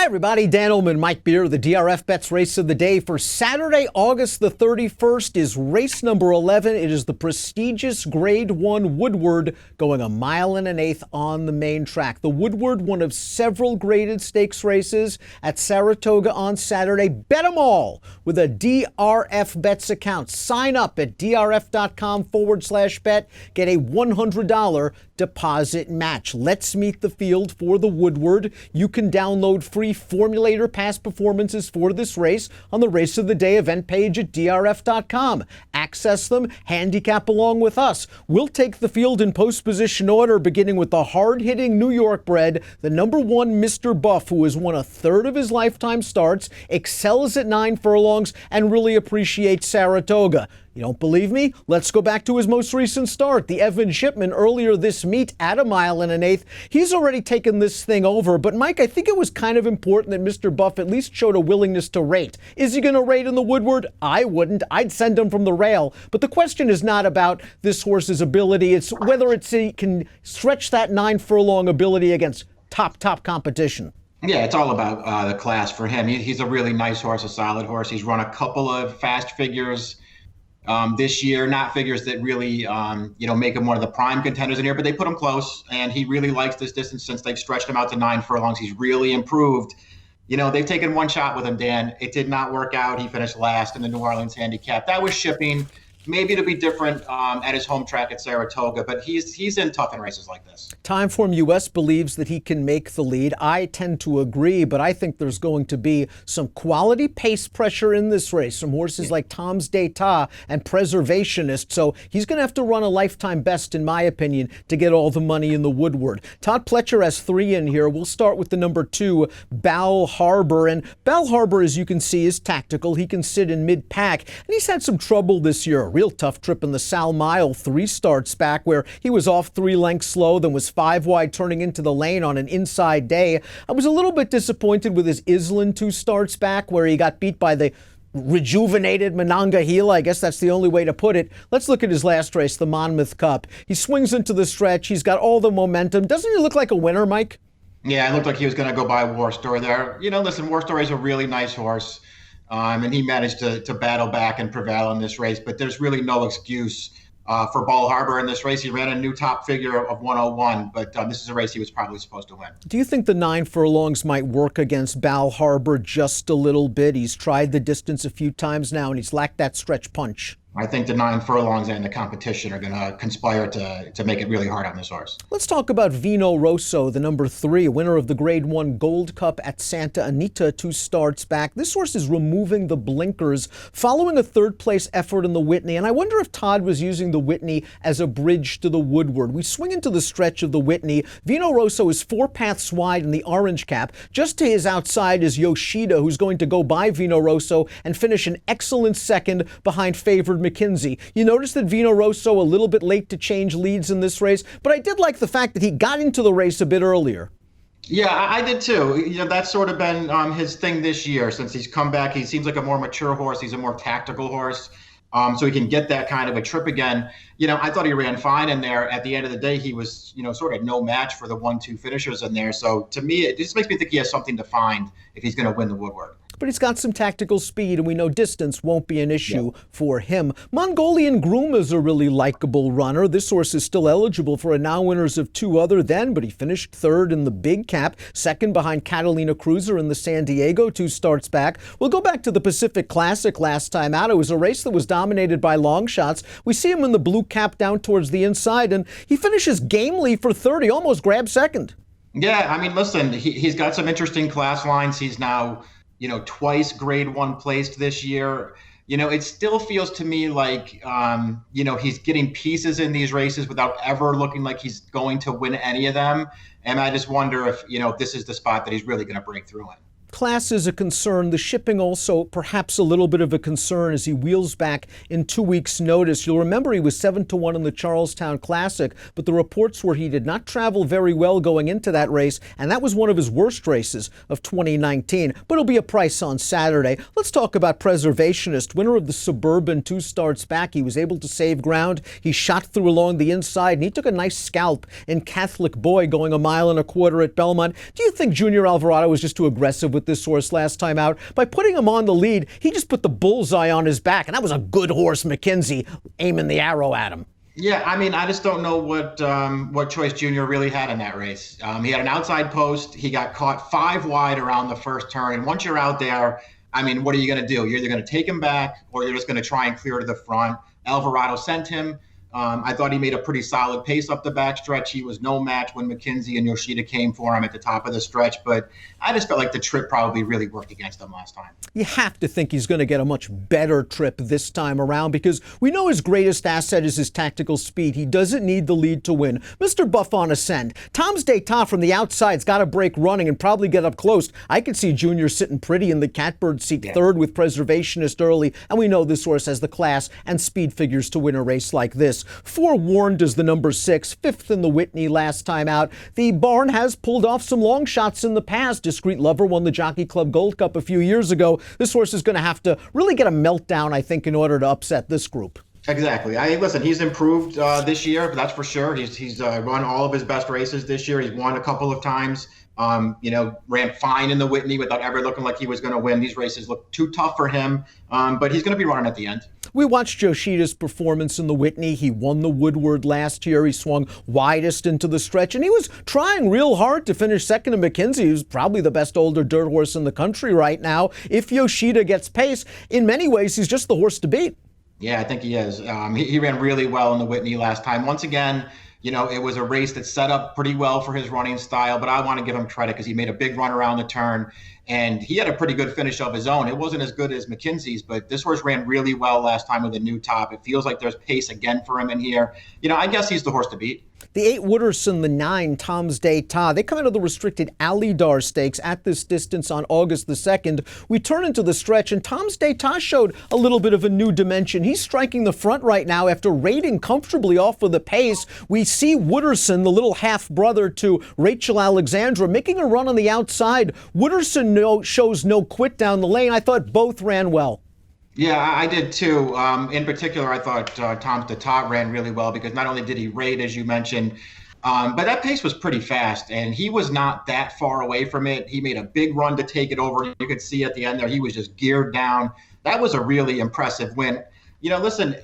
Hi, everybody. Dan Illman, Mike Beer. The DRFBets race of the day for Saturday, August the 31st is race number 11. It is the prestigious Grade 1 Woodward going 1.125 miles on the main track. The Woodward, one of several graded stakes races at Saratoga on Saturday. Bet them all with a DRFBets account. Sign up at drf.com/bet. Get a $100 deposit match. Let's meet the field for the Woodward. You can download free formulator past performances for this race on the Race of the Day event page at drf.com. Access them, handicap along with us. We'll take the field in post position order, beginning with the hard-hitting New York bred, the number 1 Mr. Buff, who has won 1/3 of his lifetime starts, excels at 9 furlongs, and really appreciates Saratoga. You don't believe me? Let's go back to his most recent start, the Evan Shipman, earlier this meet at 1.125 miles. He's already taken this thing over, but Mike, I think it was kind of important that Mr. Buff at least showed a willingness to rate. Is he going to rate in the Woodward? I wouldn't. I'd send him from the rail. But the question is not about this horse's ability. It's whether he can stretch that 9 furlong ability against top competition. Yeah, it's all about the class for him. He's a really nice horse, a solid horse. He's run a couple of fast figures this year, not figures that really, make him one of the prime contenders in here, but they put him close, and he really likes this distance since they've stretched him out to 9 furlongs. He's really improved. They've taken one shot with him, Dan. It did not work out. He finished last in the New Orleans handicap. That was shipping. Maybe it'll be different at his home track at Saratoga, but he's in tough in races like this. Timeform US believes that he can make the lead. I tend to agree, but I think there's going to be some quality pace pressure in this race from horses like Tom's D'Etat and Preservationist. So he's going to have to run a lifetime best, in my opinion, to get all the money in the Woodward. Todd Pletcher has 3 in here. We'll start with the number 2, Bal Harbour. And Bal Harbour, as you can see, is tactical. He can sit in mid-pack, and he's had some trouble this year. Real tough trip in the Sal Mile 3 starts back, where he was off 3 lengths slow, then was 5 wide turning into the lane on an inside day. I was a little bit disappointed with his Illman 2 starts back, where he got beat by the rejuvenated Monongahela. I guess that's the only way to put it. Let's look at his last race, the Monmouth Cup. He swings into the stretch. He's got all the momentum. Doesn't he look like a winner, Mike? Yeah, it looked like he was going to go by War Story there. Listen, War Story is a really nice horse. And he managed to battle back and prevail in this race. But there's really no excuse for Bal Harbour in this race. He ran a new top figure of 101, but this is a race he was probably supposed to win. Do you think the 9 furlongs might work against Bal Harbour just a little bit? He's tried the distance a few times now, and he's lacked that stretch punch. I think the 9 furlongs and the competition are going to conspire to make it really hard on this horse. Let's talk about Vino Rosso, the number 3, winner of the Grade 1 Gold Cup at Santa Anita 2 starts back. This horse is removing the blinkers following a 3rd-place effort in the Whitney, and I wonder if Todd was using the Whitney as a bridge to the Woodward. We swing into the stretch of the Whitney. Vino Rosso is 4 paths wide in the orange cap. Just to his outside is Yoshida, who's going to go by Vino Rosso and finish an excellent second behind favored McKinsey. You notice that Vino Rosso a little bit late to change leads in this race, but I did like the fact that he got into the race a bit earlier. Yeah, I did too. That's sort of been his thing this year since he's come back. He seems like a more mature horse. He's a more tactical horse. So he can get that kind of a trip again. I thought he ran fine in there. At the end of the day, he was, sort of no match for the 1-2 finishers in there. So to me, it just makes me think he has something to find if he's going to win the Woodward. But he's got some tactical speed, and we know distance won't be an issue for him. Mongolian Groom is a really likable runner. This horse is still eligible for a now winners of 2 other than, but he finished 3rd in the big cap, 2nd behind Catalina Cruiser in the San Diego 2 starts back. We'll go back to the Pacific Classic last time out. It was a race that was dominated by long shots. We see him in the blue cap down towards the inside, and he finishes gamely for 3rd. He almost grabbed 2nd. Yeah, listen, he's got some interesting class lines. He's now twice Grade 1 placed this year. It still feels to me like, he's getting pieces in these races without ever looking like he's going to win any of them. And I just wonder if, this is the spot that he's really going to break through in. class is a concern, the shipping also perhaps a little bit of a concern as he wheels back in 2 weeks' notice. You'll remember he was 7-1 in the Charlestown Classic, but the reports were he did not travel very well going into that race, and that was one of his worst races of 2019. But it'll be a price on Saturday. Let's talk about Preservationist, winner of the Suburban 2 starts back. He was able to save ground. He shot through along the inside, and he took a nice scalp in Catholic Boy going 1.25 miles at Belmont. Do you think Junior Alvarado was just too aggressive with this horse last time out? By putting him on the lead, he just put the bullseye on his back, and that was a good horse, McKenzie, aiming the arrow at him. Yeah, I mean, I just don't know what choice Junior really had in that race. He had an outside post. He got caught 5 wide around the first turn. And once you're out there, I mean, what are you going to do? You're either going to take him back or you're just going to try and clear to the front. Alvarado sent him. I thought he made a pretty solid pace up the backstretch. He was no match when McKenzie and Yoshida came for him at the top of the stretch, but I just felt like the trip probably really worked against him last time. You have to think he's going to get a much better trip this time around because we know his greatest asset is his tactical speed. He doesn't need the lead to win. Mr. Buff on ascend. Tom's d'Etat from the outside's got to break running and probably get up close. I could see Junior sitting pretty in the catbird seat, third with Preservationist early, and we know this horse has the class and speed figures to win a race like this. Forewarned is the number 6, 5th in the Whitney last time out. The barn has pulled off some long shots in the past. Discreet Lover won the Jockey Club Gold Cup a few years ago. This horse is going to have to really get a meltdown, I think, in order to upset this group. Exactly. Listen, he's improved this year, that's for sure. He's run all of his best races this year. He's won a couple of times. Ran fine in the Whitney without ever looking like he was going to win. These races look too tough for him, but he's going to be running at the end. We watched Yoshida's performance in the Whitney. He won the Woodward last year. He swung widest into the stretch, and he was trying real hard to finish second to McKenzie, who's probably the best older dirt horse in the country right now. If Yoshida gets pace, in many ways, he's just the horse to beat. Yeah, I think he is. He ran really well in the Whitney last time. Once again, it was a race that set up pretty well for his running style, but I want to give him credit because he made a big run around the turn, and he had a pretty good finish of his own. It wasn't as good as McKenzie's, but this horse ran really well last time with a new top. It feels like there's pace again for him in here. I guess he's the horse to beat. The 8 Wooderson, the 9 Tom's d'Etat, they come out of the restricted Alydar Stakes at this distance on August the 2nd. We turn into the stretch, and Tom's d'Etat showed a little bit of a new dimension. He's striking the front right now after raiding comfortably off of the pace. We see Wooderson, the little half-brother to Rachel Alexandra, making a run on the outside. Wooderson shows no quit down the lane. I thought both ran well. Yeah, I did too. In particular, I thought Tom's d'Etat ran really well because not only did he raid, as you mentioned, but that pace was pretty fast, and he was not that far away from it. He made a big run to take it over. You could see at the end there, he was just geared down. That was a really impressive win. Listen,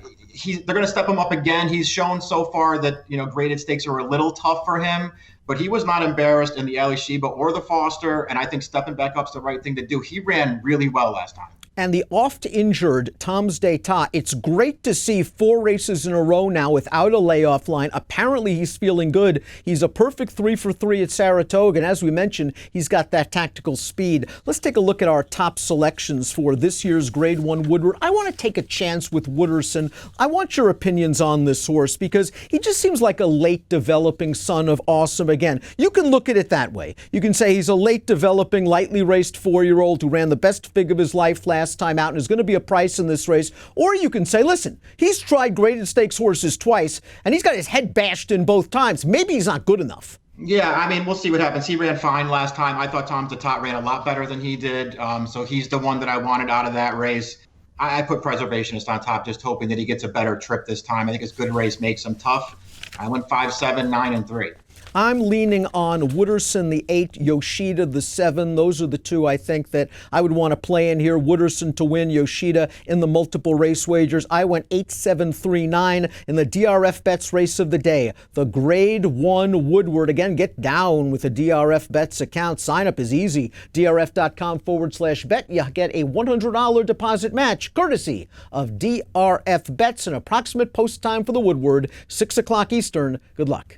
they're going to step him up again. He's shown so far that, graded stakes are a little tough for him, but he was not embarrassed in the Elishiba or the Foster, and I think stepping back up's the right thing to do. He ran really well last time. And the oft-injured Tom's d'Etat, it's great to see 4 races in a row now without a layoff line. Apparently, he's feeling good. He's a perfect 3 for 3 at Saratoga, and as we mentioned, he's got that tactical speed. Let's take a look at our top selections for this year's Grade 1 Woodward. I want to take a chance with Wooderson. I want your opinions on this horse because he just seems like a late developing son of awesome. Again, you can look at it that way. You can say he's a late developing, lightly raced 4-year-old who ran the best fig of his life last time out and is going to be a price in this race. Or you can say, listen, he's tried graded stakes horses twice and he's got his head bashed in both times. Maybe he's not good enough. Yeah, I mean, we'll see what happens. He ran fine last time. I thought Tom's d'Etat ran a lot better than he did. So he's the one that I wanted out of that race. I put Preservationist on top, just hoping that he gets a better trip this time. I think his good race makes him tough. I went 5, 7, 9, and 3. I'm leaning on Wooderson, the 8, Yoshida, the 7. Those are the 2 I think that I would want to play in here. Wooderson to win, Yoshida in the multiple race wagers. I went 8, 7, 3, 9 in the DRFBets race of the day. The Grade 1 Woodward. Again, get down with a DRFBets account. Sign up is easy. DRF.com/bet. You get a $100 deposit match courtesy of DRFBets. An approximate post time for the Woodward, 6 o'clock Eastern. Good luck.